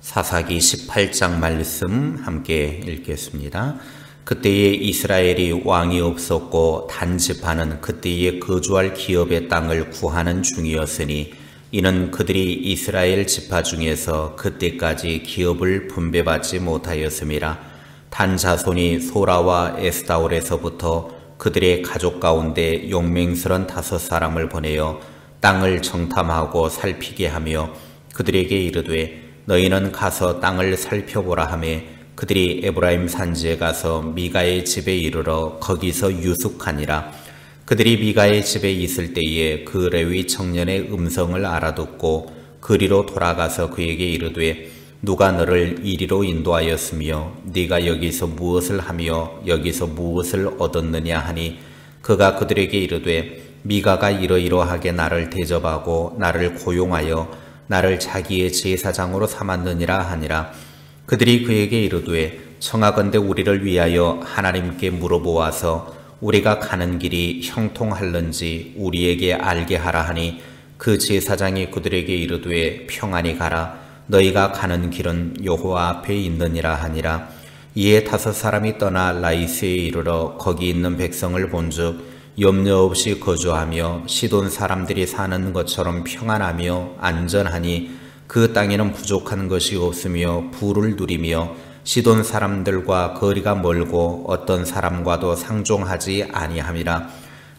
사사기 18장 말씀 함께 읽겠습니다. 그때에 이스라엘이 왕이 없었고 단지파는 그때에 거주할 기업의 땅을 구하는 중이었으니 이는 그들이 이스라엘 지파 중에서 그때까지 기업을 분배받지 못하였음이라. 단 자손이 소라와 에스다올에서부터 그들의 가족 가운데 용맹스런 5사람을 보내어 땅을 정탐하고 살피게 하며 그들에게 이르되 너희는 가서 땅을 살펴보라 하매 그들이 에브라임 산지에 가서 미가의 집에 이르러 거기서 유숙하니라. 그들이 미가의 집에 있을 때에 그 레위 청년의 음성을 알아듣고 그리로 돌아가서 그에게 이르되 누가 너를 이리로 인도하였으며 네가 여기서 무엇을 하며 여기서 무엇을 얻었느냐 하니 그가 그들에게 이르되 미가가 이러이러하게 나를 대접하고 나를 고용하여 나를 자기의 제사장으로 삼았느니라 하니라. 그들이 그에게 이르되 청하건대 우리를 위하여 하나님께 물어보아서 우리가 가는 길이 형통할는지 우리에게 알게 하라 하니 그 제사장이 그들에게 이르되 평안히 가라. 너희가 가는 길은 여호와 앞에 있느니라 하니라. 이에 5사람이 떠나 라이스에 이르러 거기 있는 백성을 본즉 염려 없이 거주하며 시돈 사람들이 사는 것처럼 평안하며 안전하니 그 땅에는 부족한 것이 없으며 부를 누리며 시돈 사람들과 거리가 멀고 어떤 사람과도 상종하지 아니함이라.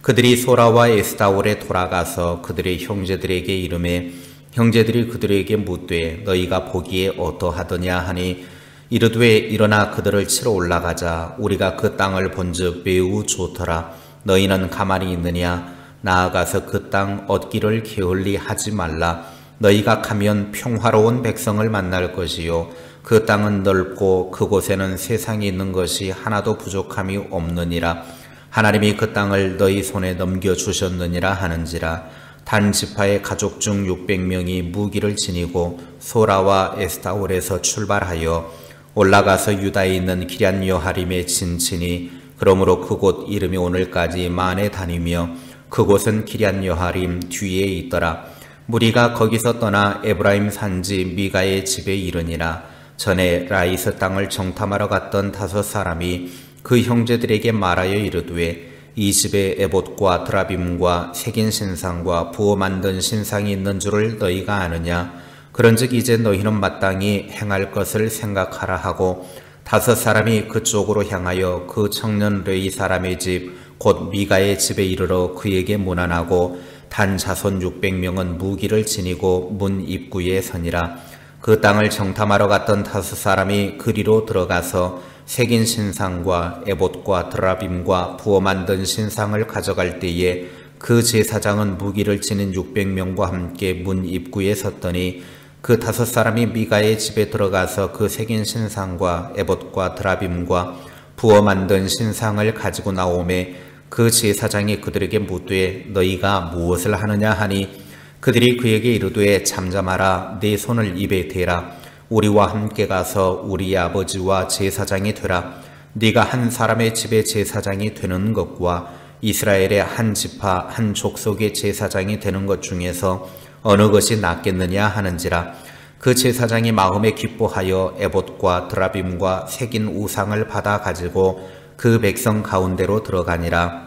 그들이 소라와 에스다올에 돌아가서 그들의 형제들에게 이르매 형제들이 그들에게 묻되 너희가 보기에 어떠하더냐 하니 이르되 일어나 그들을 치러 올라가자. 우리가 그 땅을 본즉 매우 좋더라. 너희는 가만히 있느냐? 나아가서 그 땅 얻기를 게을리 하지 말라. 너희가 가면 평화로운 백성을 만날 것이요 그 땅은 넓고 그곳에는 세상에 있는 것이 하나도 부족함이 없느니라. 하나님이 그 땅을 너희 손에 넘겨주셨느니라 하는지라. 단 지파의 가족 중 600명이 무기를 지니고 소라와 에스다올에서 출발하여 올라가서 유다에 있는 기럇 여하림에 진치니 그러므로 그곳 이름이 오늘까지 만에 다니며 그곳은 기럇 여하림 뒤에 있더라. 무리가 거기서 떠나 에브라임 산지 미가의 집에 이르니라. 전에 라이스 땅을 정탐하러 갔던 5사람이 그 형제들에게 말하여 이르되 이 집에 에봇과 드라빔과 새긴 신상과 부어 만든 신상이 있는 줄을 너희가 아느냐? 그런즉 이제 너희는 마땅히 행할 것을 생각하라 하고 5사람이 그쪽으로 향하여 그 청년 레위 사람의 집 곧 미가의 집에 이르러 그에게 문안하고 단 자손 600명은 무기를 지니고 문 입구에 서니라. 그 땅을 정탐하러 갔던 5사람이 그리로 들어가서 새긴 신상과 에봇과 드라빔과 부어 만든 신상을 가져갈 때에 그 제사장은 무기를 지닌 600명과 함께 문 입구에 섰더니 그 5사람이 미가의 집에 들어가서 그 새긴 신상과 에봇과 드라빔과 부어 만든 신상을 가지고 나오매 그 제사장이 그들에게 묻되 너희가 무엇을 하느냐 하니 그들이 그에게 이르되 잠잠하라. 네 손을 입에 대라. 우리와 함께 가서 우리 아버지와 제사장이 되라. 네가 한 사람의 집의 제사장이 되는 것과 이스라엘의 한 지파 한 족속의 제사장이 되는 것 중에서 어느 것이 낫겠느냐 하는지라. 그 제사장이 마음에 기뻐하여 에봇과 드라빔과 새긴 우상을 받아 가지고 그 백성 가운데로 들어가니라.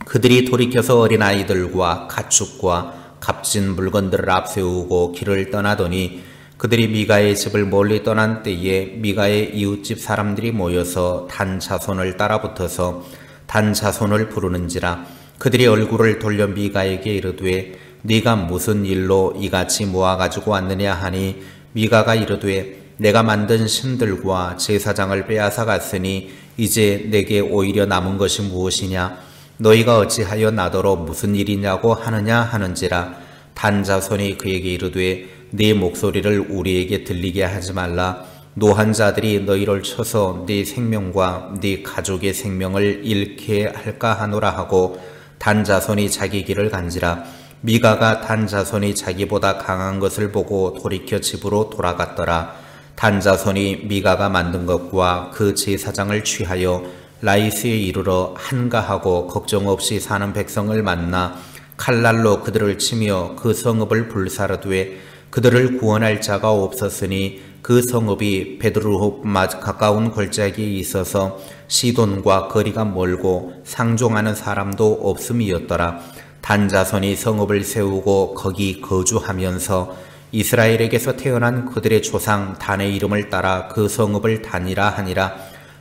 그들이 돌이켜서 어린아이들과 가축과 값진 물건들을 앞세우고 길을 떠나더니 그들이 미가의 집을 멀리 떠난 때에 미가의 이웃집 사람들이 모여서 단 자손을 따라붙어서 단 자손을 부르는지라. 그들이 얼굴을 돌려 미가에게 이르되 네가 무슨 일로 이같이 모아가지고 왔느냐 하니 미가가 이르되 내가 만든 신들과 제사장을 빼앗아 갔으니 이제 내게 오히려 남은 것이 무엇이냐? 너희가 어찌하여 나더러 무슨 일이냐고 하느냐 하는지라. 단 자손이 그에게 이르되 네 목소리를 우리에게 들리게 하지 말라. 노한 자들이 너희를 쳐서 네 생명과 네 가족의 생명을 잃게 할까 하노라 하고 단 자손이 자기 길을 간지라. 미가가 단 자손이 자기보다 강한 것을 보고 돌이켜 집으로 돌아갔더라. 단 자손이 미가가 만든 것과 그 제사장을 취하여 라이스에 이르러 한가하고 걱정 없이 사는 백성을 만나 칼날로 그들을 치며 그 성읍을 불사르되 그들을 구원할 자가 없었으니 그 성읍이 베드르홉 가까운 골짜기에 있어서 시돈과 거리가 멀고 상종하는 사람도 없음이었더라. 단 자손이 성읍을 세우고 거기 거주하면서 이스라엘에게서 태어난 그들의 조상 단의 이름을 따라 그 성읍을 단이라 하니라.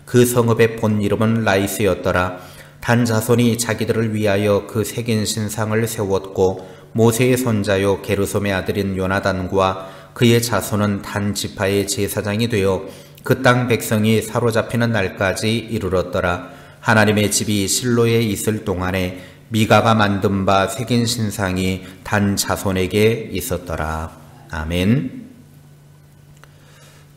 그 성읍의 본 이름은 라이스였더라. 단 자손이 자기들을 위하여 그 새긴 신상을 세웠고 모세의 손자요 게르솜의 아들인 요나단과 그의 자손은 단 지파의 제사장이 되어 그 땅 백성이 사로잡히는 날까지 이르렀더라. 하나님의 집이 실로에 있을 동안에 미가가 만든 바 새긴 신상이 단 자손에게 있었더라. 아멘.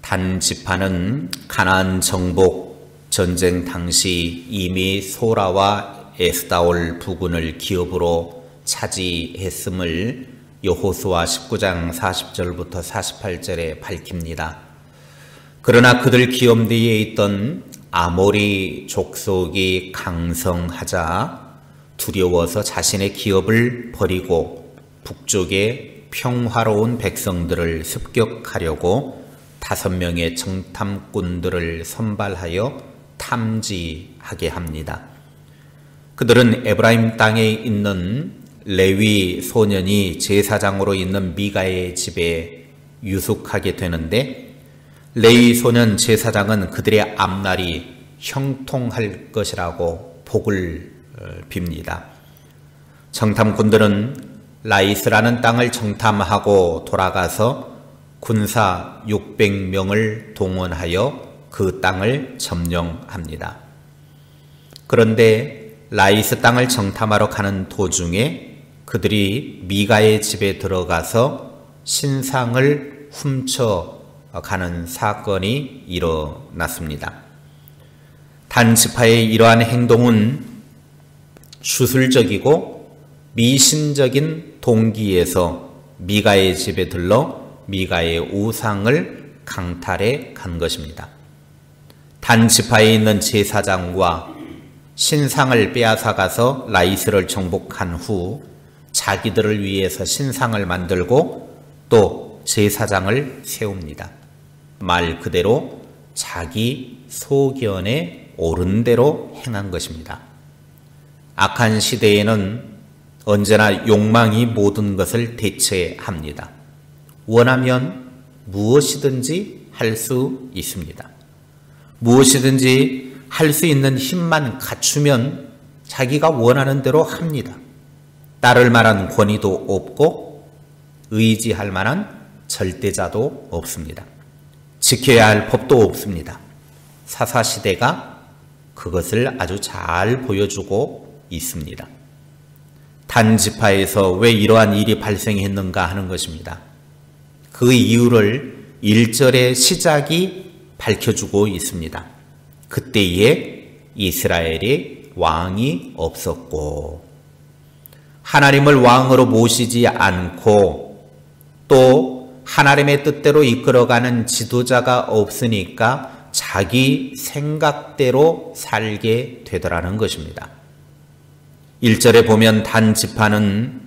단 지파는 가나안 정복 전쟁 당시 이미 소라와 에스다올 부근을 기업으로 차지했음을 여호수아 19장 40절부터 48절에 밝힙니다. 그러나 그들 기업내에 있던 아모리 족속이 강성하자 두려워서 자신의 기업을 버리고 북쪽의 평화로운 백성들을 습격하려고 5명의 정탐꾼들을 선발하여 탐지하게 합니다. 그들은 에브라임 땅에 있는 레위 소년이 제사장으로 있는 미가의 집에 유숙하게 되는데 레위 소년 제사장은 그들의 앞날이 형통할 것이라고 복을 빕니다. 정탐꾼들은 라이스라는 땅을 정탐하고 돌아가서 군사 600명을 동원하여 그 땅을 점령합니다. 그런데 라이스 땅을 정탐하러 가는 도중에 그들이 미가의 집에 들어가서 신상을 훔쳐가는 사건이 일어났습니다. 단 지파의 이러한 행동은 주술적이고 미신적인 동기에서 미가의 집에 들러 미가의 우상을 강탈해 간 것입니다. 단 지파에 있는 제사장과 신상을 빼앗아가서 라이스를 정복한 후 자기들을 위해서 신상을 만들고 또 제사장을 세웁니다. 말 그대로 자기 소견에 옳은 대로 행한 것입니다. 악한 시대에는 언제나 욕망이 모든 것을 대체합니다. 원하면 무엇이든지 할 수 있습니다. 무엇이든지 할 수 있는 힘만 갖추면 자기가 원하는 대로 합니다. 따를 만한 권위도 없고 의지할 만한 절대자도 없습니다. 지켜야 할 법도 없습니다. 사사시대가 그것을 아주 잘 보여주고 있습니다. 단지파에서 왜 이러한 일이 발생했는가 하는 것입니다. 그 이유를 1절의 시작이 밝혀주고 있습니다. 그때에 이스라엘이 왕이 없었고 하나님을 왕으로 모시지 않고 또 하나님의 뜻대로 이끌어가는 지도자가 없으니까 자기 생각대로 살게 되더라는 것입니다. 1절에 보면 단 지파는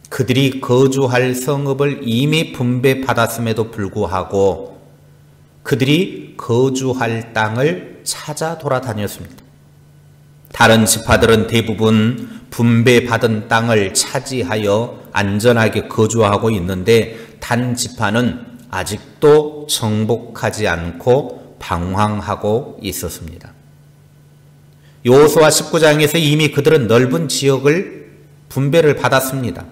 그들이 거주할 성읍을 이미 분배받았음에도 불구하고 그들이 거주할 땅을 찾아 돌아다녔습니다. 다른 지파들은 대부분 분배받은 땅을 차지하여 안전하게 거주하고 있는데 단 지파는 아직도 정복하지 않고 방황하고 있었습니다. 여호수아 19장에서 이미 그들은 넓은 지역을 분배를 받았습니다.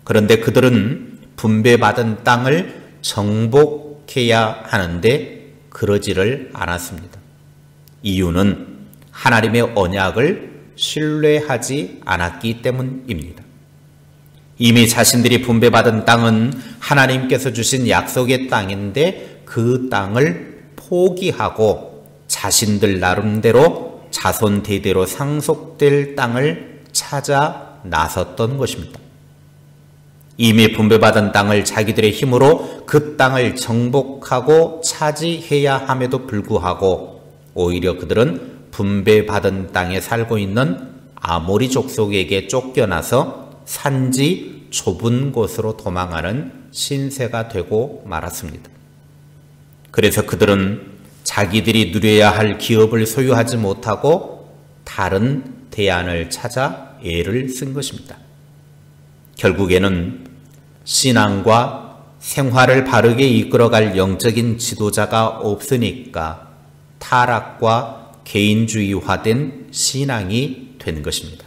그런데 그들은 분배받은 땅을 정복해야 하는데 그러지를 않았습니다. 이유는 하나님의 언약을 신뢰하지 않았기 때문입니다. 이미 자신들이 분배받은 땅은 하나님께서 주신 약속의 땅인데 그 땅을 포기하고 자신들 나름대로 자손 대대로 상속될 땅을 찾아 나섰던 것입니다. 이미 분배받은 땅을 자기들의 힘으로 그 땅을 정복하고 차지해야 함에도 불구하고 오히려 그들은 분배받은 땅에 살고 있는 아모리 족속에게 쫓겨나서 산지 좁은 곳으로 도망하는 신세가 되고 말았습니다. 그래서 그들은 자기들이 누려야 할 기업을 소유하지 못하고 다른 대안을 찾아 애를 쓴 것입니다. 결국에는 신앙과 생활을 바르게 이끌어갈 영적인 지도자가 없으니까 타락과 개인주의화된 신앙이 된 것입니다.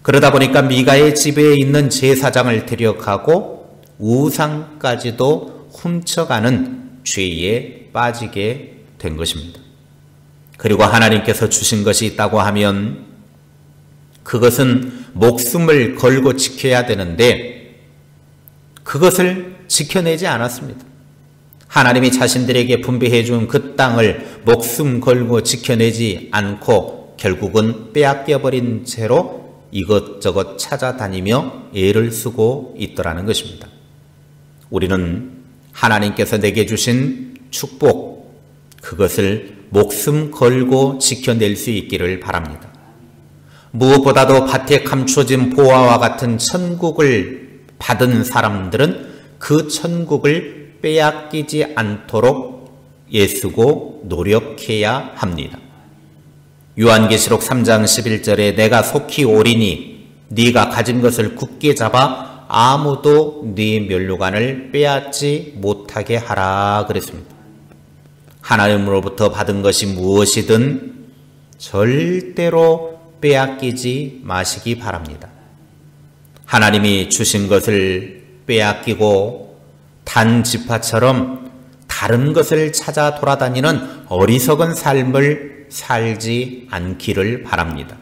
그러다 보니까 미가의 집에 있는 제사장을 데려가고 우상까지도 훔쳐가는 죄에 빠지게 된 것입니다. 그리고 하나님께서 주신 것이 있다고 하면 그것은 목숨을 걸고 지켜야 되는데 그것을 지켜내지 않았습니다. 하나님이 자신들에게 분배해 준 그 땅을 목숨 걸고 지켜내지 않고 결국은 빼앗겨버린 채로 이것저것 찾아다니며 애를 쓰고 있더라는 것입니다. 우리는 하나님께서 내게 주신 축복, 그것을 목숨 걸고 지켜낼 수 있기를 바랍니다. 무엇보다도 밭에 감춰진 보화와 같은 천국을 받은 사람들은 그 천국을 빼앗기지 않도록 애쓰고 노력해야 합니다. 요한계시록 3장 11절에 내가 속히 오리니 네가 가진 것을 굳게 잡아 아무도 네 면류관을 빼앗지 못하게 하라 그랬습니다. 하나님으로부터 받은 것이 무엇이든 절대로 빼앗기지 마시기 바랍니다. 하나님이 주신 것을 빼앗기고 단지파처럼 다른 것을 찾아 돌아다니는 어리석은 삶을 살지 않기를 바랍니다.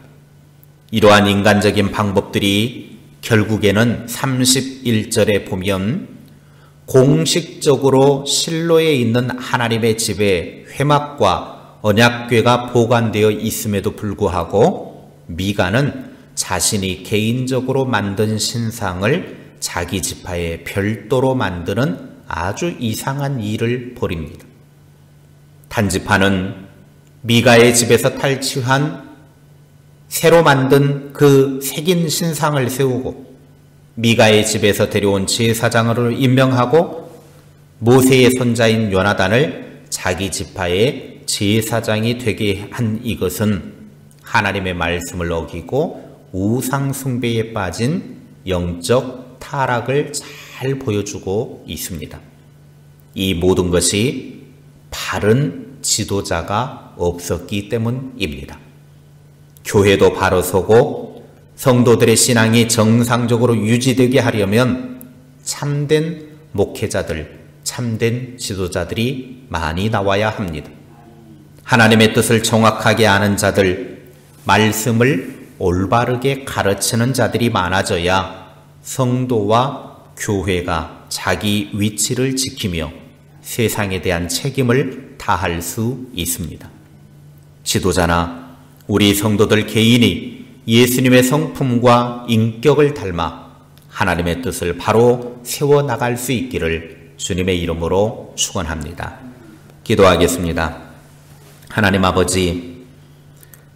이러한 인간적인 방법들이 결국에는 31절에 보면 공식적으로 실로에 있는 하나님의 집에 회막과 언약궤가 보관되어 있음에도 불구하고 미가는 자신이 개인적으로 만든 신상을 자기 지파에 별도로 만드는 아주 이상한 일을 벌입니다. 단지파는 미가의 집에서 탈취한 새로 만든 그 새긴 신상을 세우고 미가의 집에서 데려온 제사장으로 임명하고 모세의 손자인 요나단을 자기 지파의 제사장이 되게 한 이것은 하나님의 말씀을 어기고 우상 숭배에 빠진 영적 타락을 잘 보여주고 있습니다. 이 모든 것이 바른 지도자가 없었기 때문입니다. 교회도 바로 서고 성도들의 신앙이 정상적으로 유지되게 하려면 참된 목회자들, 참된 지도자들이 많이 나와야 합니다. 하나님의 뜻을 정확하게 아는 자들, 말씀을 올바르게 가르치는 자들이 많아져야 성도와 교회가 자기 위치를 지키며 세상에 대한 책임을 다할 수 있습니다. 지도자나 우리 성도들 개인이 예수님의 성품과 인격을 닮아 하나님의 뜻을 바로 세워나갈 수 있기를 주님의 이름으로 축원합니다. 기도하겠습니다. 하나님 아버지,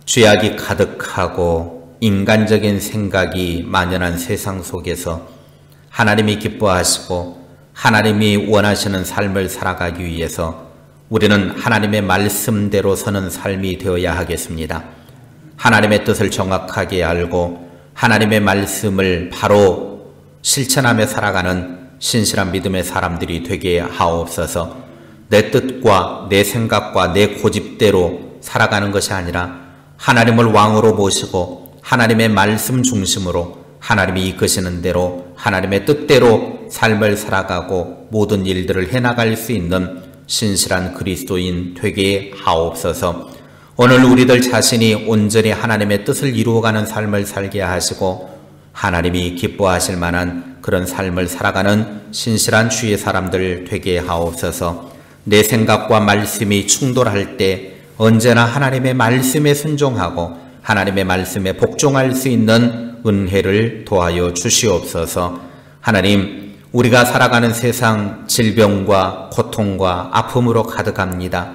죄악이 가득하고 인간적인 생각이 만연한 세상 속에서 하나님이 기뻐하시고 하나님이 원하시는 삶을 살아가기 위해서 우리는 하나님의 말씀대로 서는 삶이 되어야 하겠습니다. 하나님의 뜻을 정확하게 알고 하나님의 말씀을 바로 실천하며 살아가는 신실한 믿음의 사람들이 되게 하옵소서. 내 뜻과 내 생각과 내 고집대로 살아가는 것이 아니라 하나님을 왕으로 모시고 하나님의 말씀 중심으로 하나님이 이끄시는 대로 하나님의 뜻대로 삶을 살아가고 모든 일들을 해나갈 수 있는 신실한 그리스도인 되게 하옵소서. 오늘 우리들 자신이 온전히 하나님의 뜻을 이루어가는 삶을 살게 하시고 하나님이 기뻐하실 만한 그런 삶을 살아가는 신실한 주의 사람들 되게 하옵소서. 내 생각과 말씀이 충돌할 때 언제나 하나님의 말씀에 순종하고 하나님의 말씀에 복종할 수 있는 은혜를 도하여 주시옵소서. 하나님, 우리가 살아가는 세상 질병과 고통과 아픔으로 가득합니다.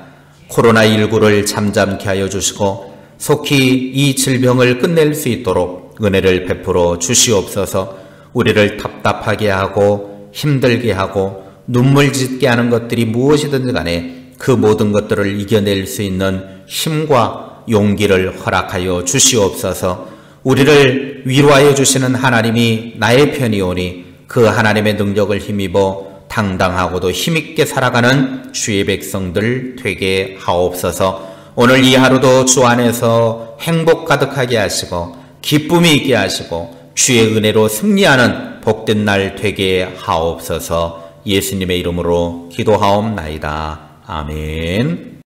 코로나19를 잠잠케 하여 주시고 속히 이 질병을 끝낼 수 있도록 은혜를 베풀어 주시옵소서. 우리를 답답하게 하고 힘들게 하고 눈물 짓게 하는 것들이 무엇이든지 간에 그 모든 것들을 이겨낼 수 있는 힘과 용기를 허락하여 주시옵소서. 우리를 위로하여 주시는 하나님이 나의 편이오니 그 하나님의 능력을 힘입어 당당하고도 힘있게 살아가는 주의 백성들 되게 하옵소서. 오늘 이 하루도 주 안에서 행복 가득하게 하시고 기쁨이 있게 하시고 주의 은혜로 승리하는 복된 날 되게 하옵소서. 예수님의 이름으로 기도하옵나이다. 아멘.